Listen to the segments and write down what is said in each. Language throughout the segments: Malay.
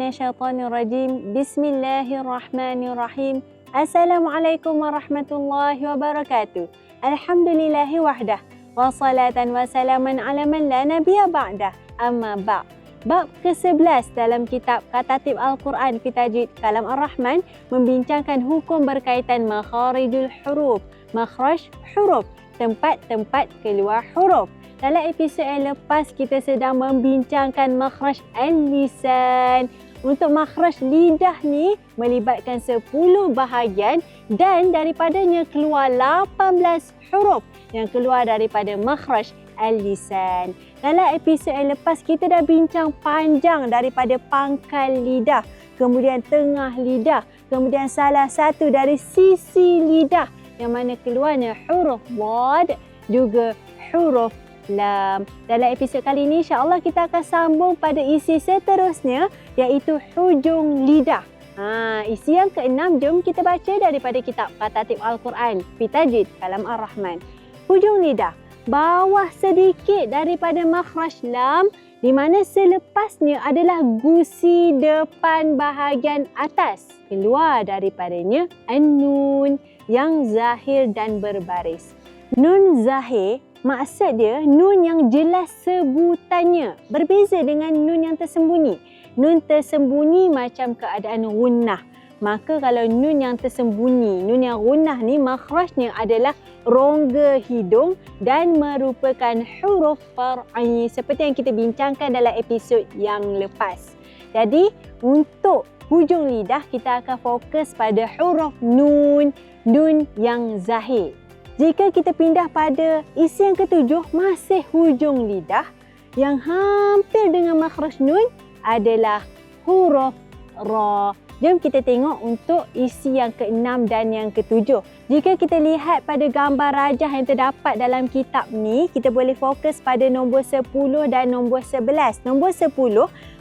minasyaitonirrajim. Bismillahirrahmanirrahim. Assalamualaikum warahmatullahi wabarakatuh. Alhamdulillahi wahdah. Wassalatan wassalaman ala man la nabiyya ba'dah. Amma ba'. Bab ke-11 dalam kitab Katatib Al-Quran fi Tajwid Kalam Ar-Rahman membincangkan hukum berkaitan makharijul huruf. Makhraj huruf, tempat-tempat keluar huruf. Dalam episod yang lepas kita sedang membincangkan makhraj al-lisan. Untuk makhraj lidah ni melibatkan 10 bahagian dan daripadanya keluar 18 huruf yang keluar daripada makhraj al-lisan. Dalam episod yang lepas kita dah bincang panjang daripada pangkal lidah, kemudian tengah lidah, kemudian salah satu dari sisi lidah yang mana keluarnya huruf wad juga huruf lam. Dalam episod kali ini insya-Allah kita akan sambung pada isi seterusnya iaitu hujung lidah. Isi yang ke-6 jom kita baca daripada kitab Katatib Al-Quran fi Tajwid Kalam Ar-Rahman. Hujung lidah bawah sedikit daripada makhraj lam di mana selepasnya adalah gusi depan bahagian atas. Keluar daripadanya an-nun yang zahir dan berbaris. Nun zahir maksud dia nun yang jelas sebutannya. Berbeza dengan nun yang tersembunyi. Nun tersembunyi macam keadaan gunnah. Maka kalau nun yang tersembunyi, nun yang gunnah ni makhrajnya adalah rongga hidung dan merupakan huruf far'i seperti yang kita bincangkan dalam episod yang lepas. Jadi untuk hujung lidah kita akan fokus pada huruf nun, nun yang zahir. Jika kita pindah pada isi yang ke-7, masih hujung lidah yang hampir dengan makhraj nun adalah huruf ra. Jom kita tengok untuk isi yang ke-6 dan yang ke-7. Jika kita lihat pada gambar rajah yang terdapat dalam kitab ni, kita boleh fokus pada nombor 10 dan nombor 11. Nombor 10,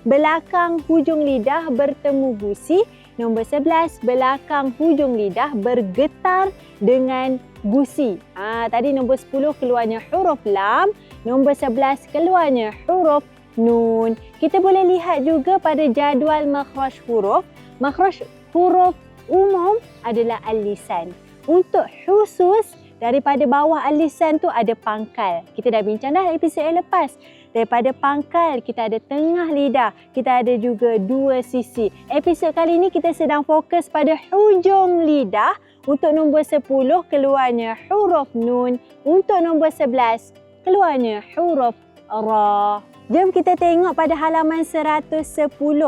belakang hujung lidah bertemu gusi. Nombor 11, belakang hujung lidah bergetar dengan gusi. Tadi nombor 10 keluarnya huruf lam, nombor 11 keluarnya huruf nun. Kita boleh lihat juga pada jadual makhraj huruf. Makhraj huruf umum adalah al-lisan. Untuk khusus daripada bawah al-lisan tu ada pangkal. Kita dah bincang dah episod yang lepas. Daripada pangkal kita ada tengah lidah, kita ada juga dua sisi. Episod kali ini kita sedang fokus pada hujung lidah. Untuk nombor 10 keluarnya huruf nun, untuk nombor 11 keluarnya huruf ra. Jom kita tengok pada halaman 110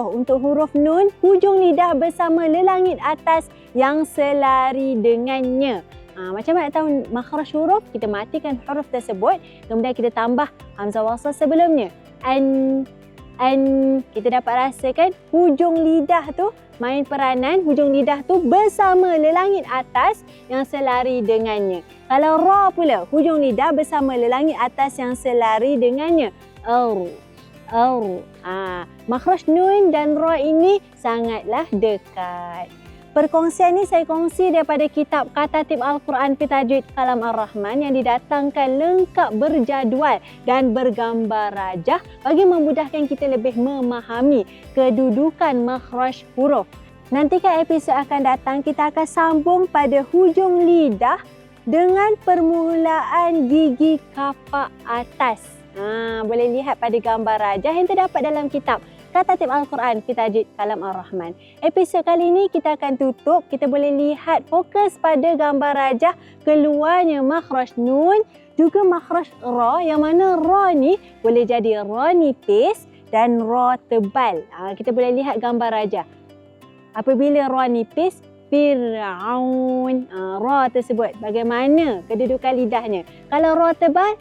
untuk huruf nun, hujung lidah bersama lelangit atas yang selari dengannya. Macam mana nak tahu makhraj huruf? Kita matikan huruf tersebut, kemudian kita tambah hamzah wasal sebelumnya. An. Kita dapat rasakan hujung lidah tu main peranan, hujung lidah tu bersama lelangit atas yang selari dengannya. Kalau ra pula, hujung lidah bersama lelangit atas yang selari dengannya. Makhraj nun dan ra ini sangatlah dekat. Perkongsian ni saya kongsi daripada kitab Katatib Al-Quran fi Tajwid Kalam Ar-Rahman yang didatangkan lengkap berjadual dan bergambar rajah bagi memudahkan kita lebih memahami kedudukan makhraj huruf. Nantikan episod akan datang kita akan sambung pada hujung lidah dengan permulaan gigi kapak atas. Boleh lihat pada gambar rajah yang terdapat dalam kitab Katatib Al-Quran fi Tajwid Kalam Ar-Rahman. Episod kali ini kita akan tutup. Kita boleh lihat fokus pada gambar rajah keluarnya makhraj nun juga makhraj ra, yang mana ra ni boleh jadi ra nipis dan ra tebal. Kita boleh lihat gambar rajah. Apabila ra nipis, Fir'aun. Ra tersebut bagaimana kedudukan lidahnya. Kalau ra tebal,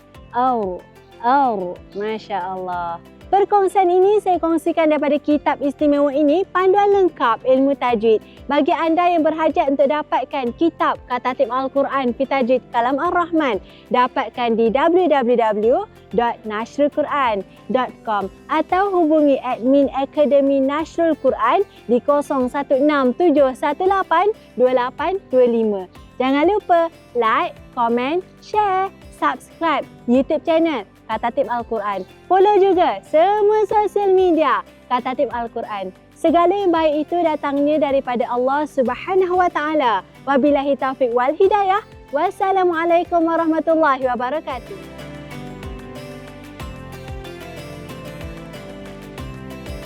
Masya Allah. Perkongsian ini saya kongsikan daripada kitab istimewa ini, panduan lengkap ilmu tajwid. Bagi anda yang berhajat untuk dapatkan kitab Katatib Al-Quran fi Tajwid Kalam Ar-Rahman, dapatkan di www.nashrulquran.com atau hubungi admin Akademi Nashrul Quran di 0167182825. Jangan lupa like, komen, share, subscribe YouTube channel Katatib Al-Quran. Follow juga semua sosial media Katatib Al-Quran. Segala yang baik itu datangnya daripada Allah Subhanahu Wa Taala. Wabillahi taufiq wal hidayah. Wassalamualaikum warahmatullahi wabarakatuh.